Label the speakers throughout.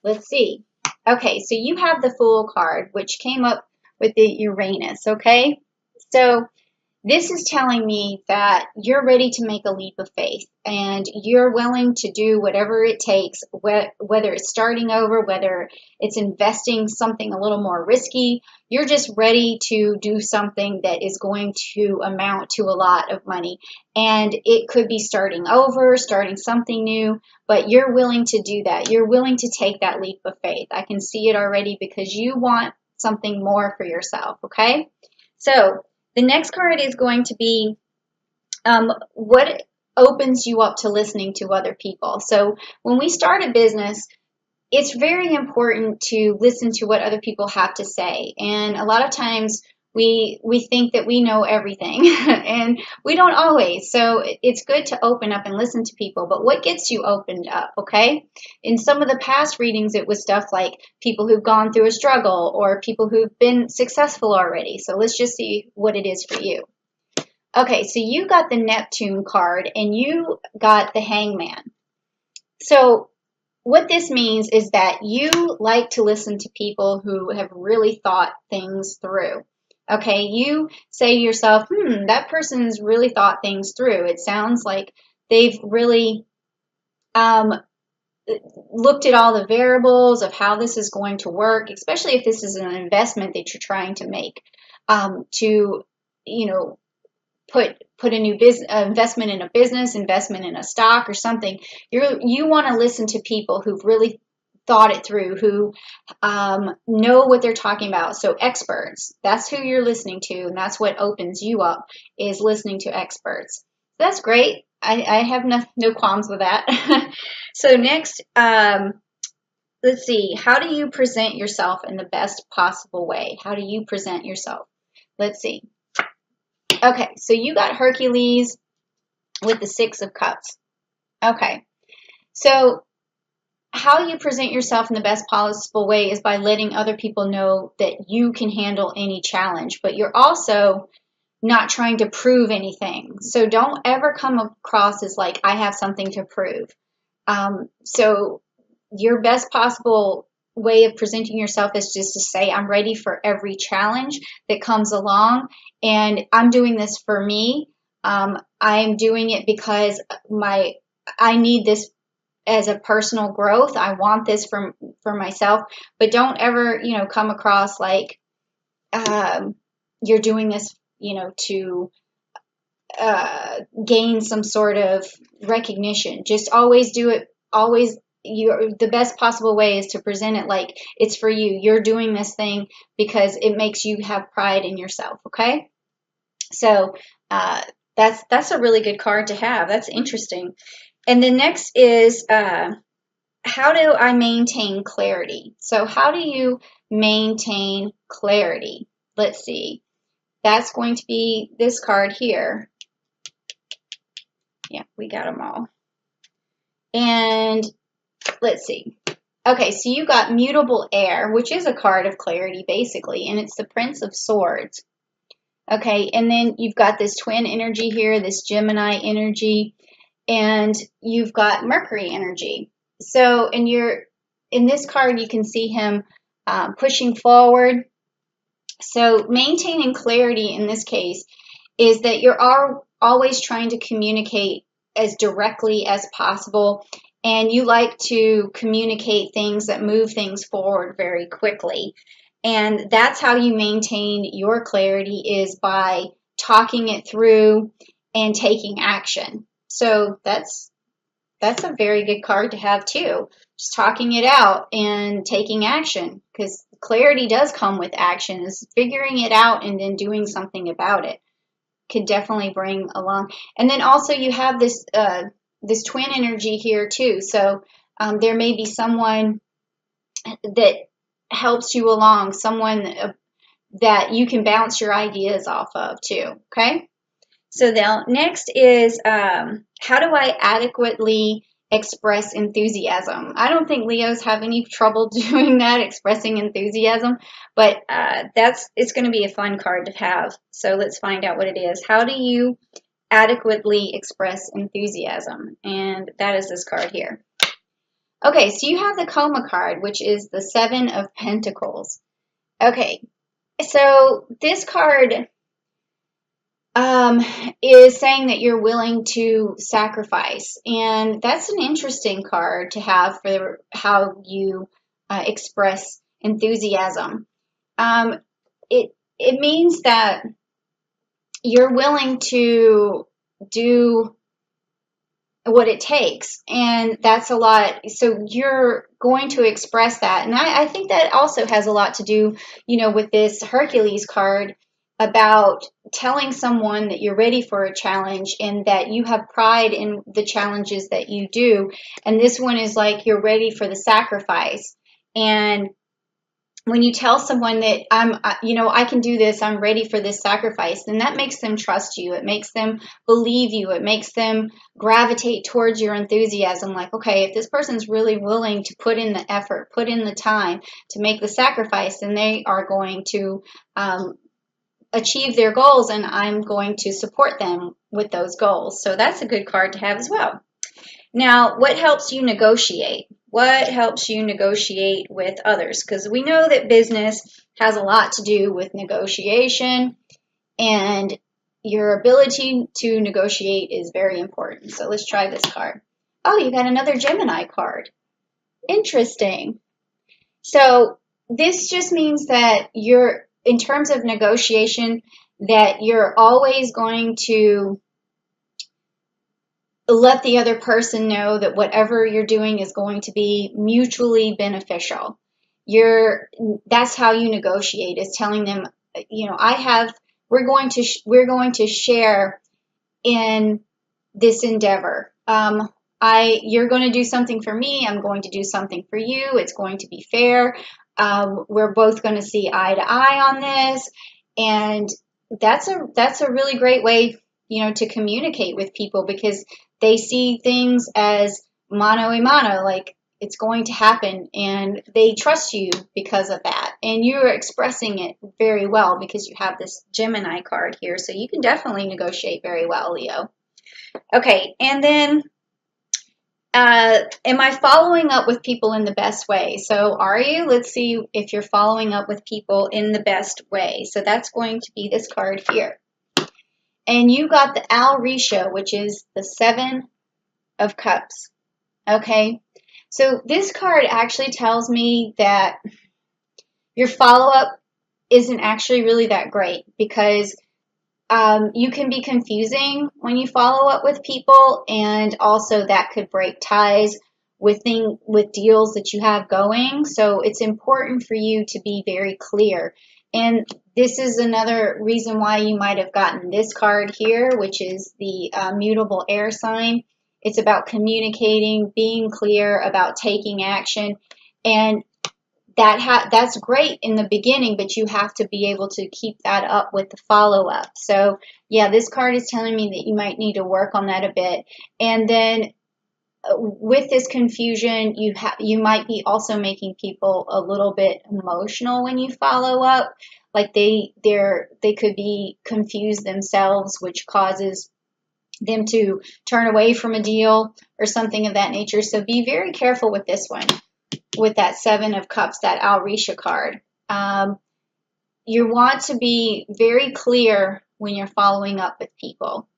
Speaker 1: Let's see. Okay, so you have the Fool card, which came up with the Uranus, okay? So this is telling me that you're ready to make a leap of faith and you're willing to do whatever it takes, whether it's starting over, whether it's investing something a little more risky. You're just ready to do something that is going to amount to a lot of money. And it could be starting over, starting something new, but you're willing to do that. You're willing to take that leap of faith. I can see it already because you want something more for yourself, okay? So, the next card is going to be what opens you up to listening to other people. So when we start a business, it's very important to listen to what other people have to say. And a lot of times we think that we know everything and we don't always. So it's good to open up and listen to people. But what gets you opened up, okay? In some of the past readings, it was stuff like people who've gone through a struggle or people who've been successful already. So let's just see what it is for you. Okay, so you got the Neptune card and you got the Hangman. So what this means is that you like to listen to people who have really thought things through. Okay, you say to yourself, that person's really thought things through. It sounds like they've really looked at all the variables of how this is going to work, especially if this is an investment that you're trying to make to, you know, put a new business investment in a business, investment in a stock or something. You want to listen to people who've really thought it through, who know what they're talking about. So experts, that's who you're listening to, and that's what opens you up, is listening to experts. That's great. I have no qualms with that. So next, let's see. How do you present yourself in the best possible way? How do you present yourself? Let's see. Okay, so you got Hercules with the Six of Cups. Okay, so how you present yourself in the best possible way is by letting other people know that you can handle any challenge, but you're also not trying to prove anything. So don't ever come across as like, I have something to prove. So your best possible way of presenting yourself is just to say, I'm ready for every challenge that comes along, and I'm doing this for me. I'm doing it because I need this as a personal growth. I want this for myself, but don't ever, come across like you're doing this, to gain some sort of recognition. Just always do it. Always, the best possible way is to present it like it's for you. You're doing this thing because it makes you have pride in yourself. Okay, so that's a really good card to have. That's interesting. And the next is how do I maintain clarity? So how do you maintain clarity? Let's see. That's going to be this card here. Yeah, we got them all. And let's see. Okay, so you got Mutable Air, which is a card of clarity, basically, and it's the Prince of Swords. Okay, and then you've got this twin energy here, this Gemini energy, and you've got Mercury energy. So in this card, you can see him pushing forward. So maintaining clarity in this case is that you're always trying to communicate as directly as possible, and you like to communicate things that move things forward very quickly. And that's how you maintain your clarity, is by talking it through and taking action. So that's a very good card to have too. Just talking it out and taking action, because clarity does come with action. Is figuring it out and then doing something about it could definitely bring along. And then also you have this this twin energy here too. So there may be someone that helps you along, someone that you can bounce your ideas off of too. Okay. So now next is how do I adequately express enthusiasm? I don't think Leos have any trouble doing that, expressing enthusiasm, but it's going to be a fun card to have. So let's find out what it is. How do you adequately express enthusiasm? And that is this card here. Okay, so you have the Coma card, which is the Seven of Pentacles. Okay, so this card is saying that you're willing to sacrifice. And that's an interesting card to have for how you express enthusiasm. It means that you're willing to do what it takes, and that's a lot. So you're going to express that, and I think that also has a lot to do, with this Hercules card, about telling someone that you're ready for a challenge and that you have pride in the challenges that you do. And this one is like you're ready for the sacrifice. And when you tell someone that I can do this, I'm ready for this sacrifice, then that makes them trust you. It makes them believe you. It makes them gravitate towards your enthusiasm. Like, okay, if this person's really willing to put in the effort, put in the time to make the sacrifice, then they are going to achieve their goals, and I'm going to support them with those goals. So that's a good card to have as well. Now, what helps you negotiate? What helps you negotiate with others? Because we know that business has a lot to do with negotiation, and your ability to negotiate is very important. So let's try this card. Oh, you got another Gemini card. Interesting. So this just means that you're, in terms of negotiation, that you're always going to let the other person know that whatever you're doing is going to be mutually beneficial. That's how you negotiate, is telling them, we're going to share in this endeavor. You're going to do something for me. I'm going to do something for you. It's going to be fair. We're both going to see eye to eye on this, and that's a really great way, to communicate with people, because they see things as mano a mano, like it's going to happen, and they trust you because of that. And you're expressing it very well because you have this Gemini card here, so you can definitely negotiate very well, Leo. Okay, and then am I following up with people in the best way? So are you? Let's see if you're following up with people in the best way. So that's going to be this card here. And you got the Alrisha, which is the Seven of Cups. Okay, so this card actually tells me that your follow-up isn't actually really that great, because you can be confusing when you follow up with people, and also that could break ties with deals that you have going. So it's important for you to be very clear. And this is another reason why you might have gotten this card here, which is the mutable air sign. It's about communicating, being clear, about taking action, and that's great in the beginning, but you have to be able to keep that up with the follow-up. So yeah, this card is telling me that you might need to work on that a bit. And then with this confusion, you might be also making people a little bit emotional when you follow up. Like they could be confused themselves, which causes them to turn away from a deal or something of that nature. So be very careful with this one, with that Seven of Cups, that Alrisha card. You want to be very clear when you're following up with people.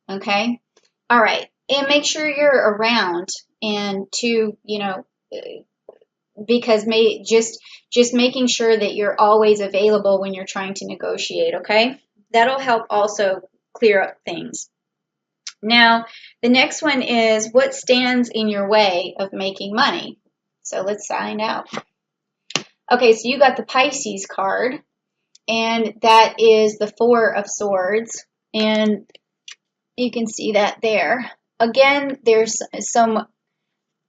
Speaker 1: Okay? All right. And make sure you're around, and because just making sure that you're always available when you're trying to negotiate, okay? That'll help also clear up things. Now, the next one is, what stands in your way of making money? So let's find out. Okay, so you got the Pisces card, and that is the Four of Swords, and you can see that there. Again, there's some,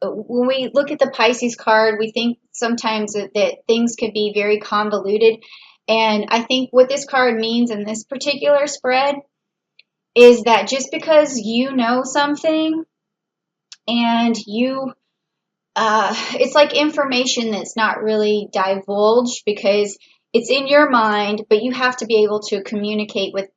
Speaker 1: when we look at the Pisces card, we think sometimes that things could be very convoluted, and I think what this card means in this particular spread is that just because you know something and it's like information that's not really divulged because it's in your mind, but you have to be able to communicate with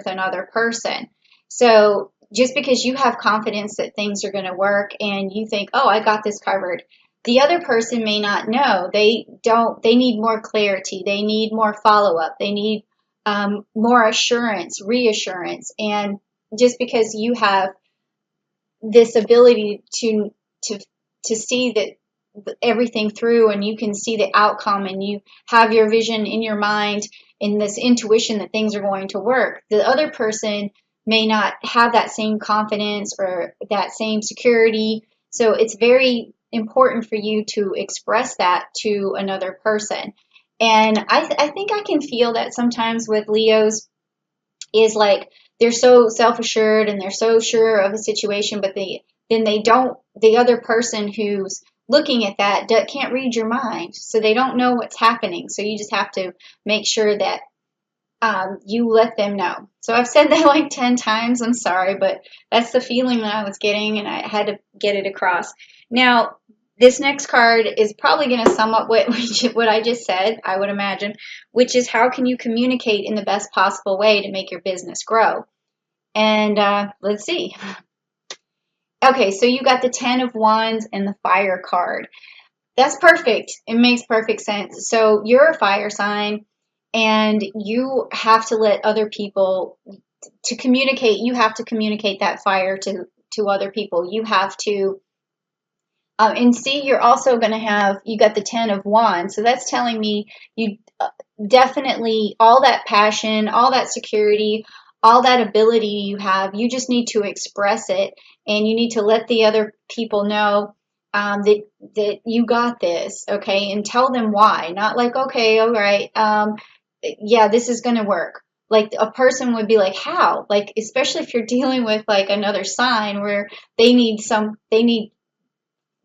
Speaker 1: another person. So just because you have confidence that things are going to work and you think, oh, I got this covered, the other person may not know. They need more clarity. They need more follow up. They need more assurance, reassurance. And just because you have this ability to, to see that everything through and you can see the outcome and you have your vision in your mind in this intuition that things are going to work, the other person may not have that same confidence or that same security. So it's very important for you to express that to another person. And I think I can feel that sometimes with Leos is like they're so self-assured and they're so sure of a situation, but they don't, the other person who's looking at that can't read your mind, so they don't know what's happening. So you just have to make sure that you let them know. So I've said that like 10 times. I'm sorry, but that's the feeling that I was getting and I had to get it across. Now, this next card is probably going to sum up what I just said, I would imagine, which is how can you communicate in the best possible way to make your business grow? And let's see. Okay, so you got the 10 of Wands and the Fire card. That's perfect. It makes perfect sense. So you're a fire sign and you have to let other people to communicate. You have to communicate that fire to other people. You have to and see, you're also going to have, you got the 10 of Wands. So that's telling me you definitely, all that passion, all that security, all that ability you have, you just need to express it and you need to let the other people know that you got this, okay? And tell them why. Not like, okay, all right, yeah, this is going to work. Like a person would be like, how? Like, especially if you're dealing with like another sign where they need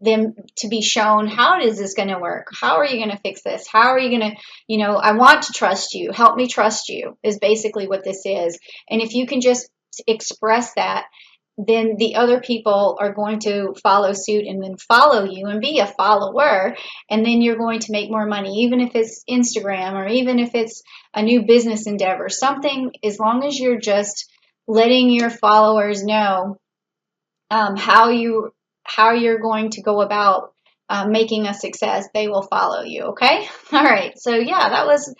Speaker 1: them to be shown, how is this going to work? How are you going to fix this? How are you going to, I want to trust you. Help me trust you is basically what this is. And if you can just express that, then the other people are going to follow suit and then follow you and be a follower. And then you're going to make more money, even if it's Instagram or even if it's a new business endeavor, something, as long as you're just letting your followers know how you're going to go about making a success, they will follow you. Okay. All right. So yeah, that was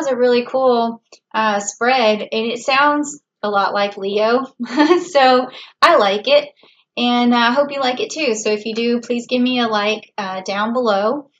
Speaker 1: a really cool spread, and it sounds a lot like Leo. So I like it, and I hope you like it too. So if you do, please give me a like down below.